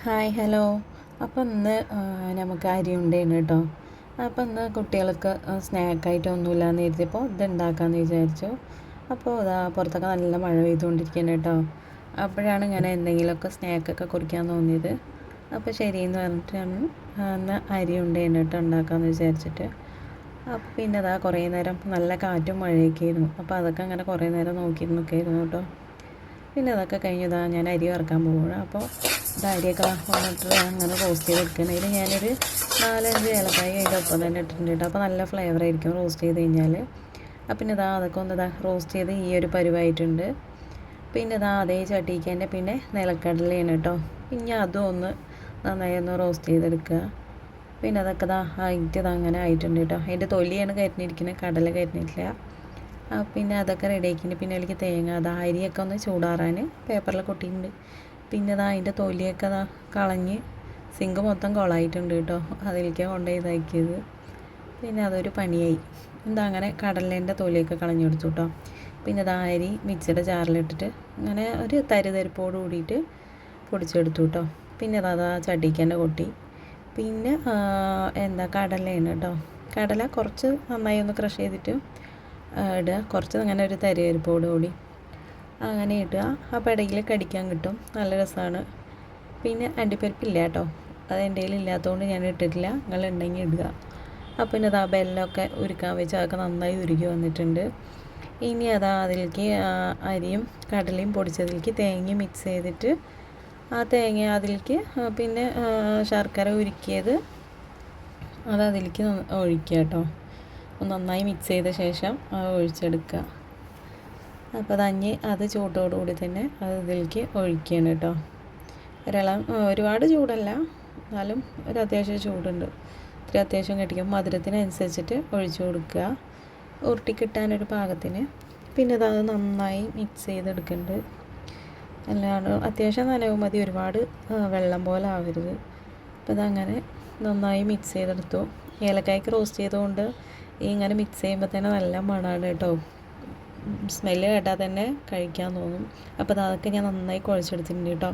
Hi hello. അപ്പോൾ ഇന്ന് നമുക്ക് അരി ഉണ്ടേന് കേട്ടോ. അപ്പോൾ ഇന്ന് കുട്ടികൾക്ക് സ്നാക്കായിട്ടൊന്നുമില്ലാന്ന് കരുതിയപ്പോൾ ഇത് ഉണ്ടാക്കാമെന്ന് വിചാരിച്ചു. അപ്പോൾ ഇതാ പുറത്തൊക്കെ നല്ല മഴ പെയ്തുകൊണ്ടിരിക്കുകയാണ് കേട്ടോ. അപ്പോഴാണ് ഇങ്ങനെ എന്തെങ്കിലുമൊക്കെ സ്നാക്കൊക്കെ കുറിക്കാൻ തോന്നിയത്. അപ്പോൾ ശരിയെന്ന് പറഞ്ഞിട്ടാണ് ഇന്ന് അരി ഉണ്ടേന് കേട്ടോ ഉണ്ടാക്കാമെന്ന് വിചാരിച്ചിട്ട്. അപ്പോൾ പിന്നെ അതാ കുറേ നേരം നല്ല കാറ്റും മഴയൊക്കെ ആയിരുന്നു. അപ്പോൾ അതൊക്കെ അങ്ങനെ കുറേ നേരം നോക്കിയിരുന്നൊക്കെയായിരുന്നു കേട്ടോ. പിന്നെ അതൊക്കെ കഴിഞ്ഞതാ ഞാൻ അരി വറുക്കാൻ പോവുകയാണ്. അപ്പോൾ അരിയൊക്കെ വന്നിട്ട് അങ്ങനെ റോസ്റ്റ് ചെയ്തെടുക്കണം. അതിൽ ഞാനൊരു 4-5 ഏലക്കായ അതിൻ്റെ ഒപ്പം തന്നെ ഇട്ടിട്ടുണ്ട് കേട്ടോ. അപ്പോൾ നല്ല ഫ്ലേവർ ആയിരിക്കും റോസ്റ്റ് ചെയ്ത് കഴിഞ്ഞാൽ. അപ്പം പിന്നെ അതൊക്കെ ഒന്ന് റോസ്റ്റ് ചെയ്ത് ഈ ഒരു പരുവായിട്ടുണ്ട്. പിന്നെ അതേ ചട്ടിക്ക് തന്നെ പിന്നെ നിലക്കടലയാണ് കേട്ടോ. പിന്നെ അതും ഒന്ന് നന്നായി ഒന്ന് റോസ്റ്റ് ചെയ്തെടുക്കുക. പിന്നെ അതൊക്കെ ആയിട്ട് അങ്ങനെ ആയിട്ടുണ്ട് കേട്ടോ. അതിൻ്റെ തൊലിയാണ് കരിഞ്ഞിരിക്കുന്നത്, കടല കരിഞ്ഞിട്ടില്ല. പിന്നെ അതൊക്കെ റെഡിയാക്കിയിട്ട് പിന്നെ അതിലേക്ക് തേങ്ങ അരിയൊക്കെ ഒന്ന് ചൂടാറാൻ പേപ്പറിൽ കൊട്ടിയിട്ടുണ്ട്. പിന്നെ അതിൻ്റെ തൊലിയൊക്കെ കളഞ്ഞ് സിങ്ക് മൊത്തം കുളമായിട്ടുണ്ട് കേട്ടോ. അതിലേക്ക് കൊണ്ടുപോയി ഇതാക്കിയത്. പിന്നെ അതൊരു പണിയായി. അങ്ങനെ കടലേൻ്റെ തൊലിയൊക്കെ കളഞ്ഞു കൊടുത്തു കേട്ടോ. പിന്നെ അരി മിക്സിയുടെ ജാറിലിട്ടിട്ട് അങ്ങനെ ഒരു തരിതരിപ്പോട് കൂടിയിട്ട് പൊടിച്ചെടുത്തു കേട്ടോ. പിന്നെ ചട്ടിക്ക് തന്നെ കൊട്ടി. പിന്നെ കടലയാണ് കേട്ടോ. കടല കുറച്ച് നന്നായി ഒന്ന് ക്രഷ് ചെയ്തിട്ട് ഇടുക. കുറച്ച് അങ്ങനെ ഒരു തരിതരിപ്പോട് കൂടി അങ്ങനെ ഇടുക. അപ്പോൾ ഇടയിൽ കടിക്കാൻ കിട്ടും, നല്ല രസമാണ്. പിന്നെ അണ്ടിപ്പരിപ്പില്ല കേട്ടോ, അത് എൻ്റെ കയ്യിൽ ഇല്ലാത്തതുകൊണ്ട് ഞാൻ ഇട്ടിട്ടില്ല. നിങ്ങളുണ്ടെങ്കിൽ ഇടുക. അപ്പോൾ പിന്നെ ബെല്ലൊക്കെ ഉരുക്കാൻ വെച്ച് അതൊക്കെ നന്നായി ഉരുകി വന്നിട്ടുണ്ട്. ഇനി അതിലേക്ക് അരിയും കടലയും പൊടിച്ചതിലേക്ക് തേങ്ങ മിക്സ് ചെയ്തിട്ട് ആ തേങ്ങ അതിലേക്ക് പിന്നെ ശർക്കര ഉരുക്കിയത് അതിലേക്ക് ഒഴിക്കുക കേട്ടോ. നന്നായി മിക്സ് ചെയ്ത ശേഷം ഒഴിച്ചെടുക്കുക. അപ്പോൾ അത് ചൂട്ടോടുകൂടി തന്നെ അത് ഇതിലേക്ക് ഒഴിക്കുകയാണ് കേട്ടോ. ഒരുപാട് ചൂടല്ല, എന്നാലും ഒരു അത്യാവശ്യം ചൂടുണ്ട്. ഇത്തിരി അത്യാവശ്യം കെട്ടിക്കും. മധുരത്തിനനുസരിച്ചിട്ട് ഒഴിച്ചു കൊടുക്കുക, ഉരുട്ടി കിട്ടാനൊരു പാകത്തിന്. പിന്നെ അത് നന്നായി മിക്സ് ചെയ്തെടുക്കുന്നുണ്ട്. അല്ലാണ്ട് അത്യാവശ്യം നനവ് മതി, ഒരുപാട് വെള്ളം പോലെ ആവരുത്. അപ്പോൾ അതങ്ങനെ നന്നായി മിക്സ് ചെയ്തെടുത്തു. ഏലക്കായ്ക്ക് റോസ്റ്റ് ചെയ്തുകൊണ്ട് ഇങ്ങനെ മിക്സ് ചെയ്യുമ്പോൾ തന്നെ നല്ല മണമാണ് കേട്ടോ. സ്മെല്ല് കേട്ടാൽ തന്നെ കഴിക്കാൻ തോന്നും. അപ്പോൾ അതൊക്കെ ഞാൻ നന്നായി കുഴച്ചെടുത്തിട്ടുണ്ട് കേട്ടോ.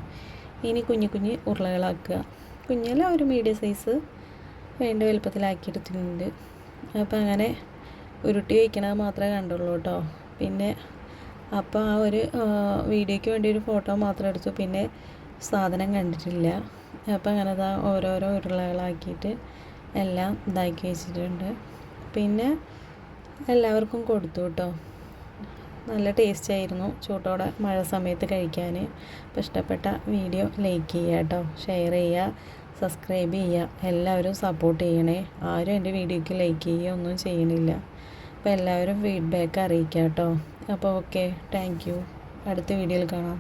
ഇനി കുഞ്ഞു കുഞ്ഞ് ഉരുളകളാക്കുക. കുഞ്ഞല്ല, ഒരു മീഡിയം സൈസ് വേണ്ട വലുപ്പത്തിലാക്കിയെടുത്തിട്ടുണ്ട്. അപ്പോൾ അങ്ങനെ ഉരുട്ടി വയ്ക്കണത് മാത്രമേ കണ്ടുള്ളൂ കേട്ടോ. പിന്നെ അപ്പോൾ ആ ഒരു വീഡിയോയ്ക്ക് വേണ്ടി ഒരു ഫോട്ടോ മാത്രം എടുത്തു, പിന്നെ സാധനം കണ്ടിട്ടില്ല. അപ്പോൾ അങ്ങനെ ഓരോരോ ഉരുളകളാക്കിയിട്ട് എല്ലാം ഇതാക്കി വെച്ചിട്ടുണ്ട്. പിന്നെ എല്ലാവർക്കും കൊടുത്തു കേട്ടോ. നല്ല ടേസ്റ്റ് ആയിരുന്നു ചൂട്ടോടെ മഴ സമയത്ത് കഴിക്കാൻ. അപ്പോൾ ഇഷ്ടപ്പെട്ട വീഡിയോ ലൈക്ക് ചെയ്യുക കേട്ടോ, ഷെയർ ചെയ്യുക, സബ്സ്ക്രൈബ് ചെയ്യുക. എല്ലാവരും സപ്പോർട്ട് ചെയ്യണേ. ആരും എൻ്റെ വീഡിയോയ്ക്ക് ലൈക്ക് ചെയ്യുക ഒന്നും ചെയ്യണില്ല. അപ്പോൾ എല്ലാവരും ഫീഡ്ബാക്ക് അറിയിക്കുക കേട്ടോ. അപ്പോൾ ഓക്കെ, താങ്ക് യു. അടുത്ത വീഡിയോയിൽ കാണാം.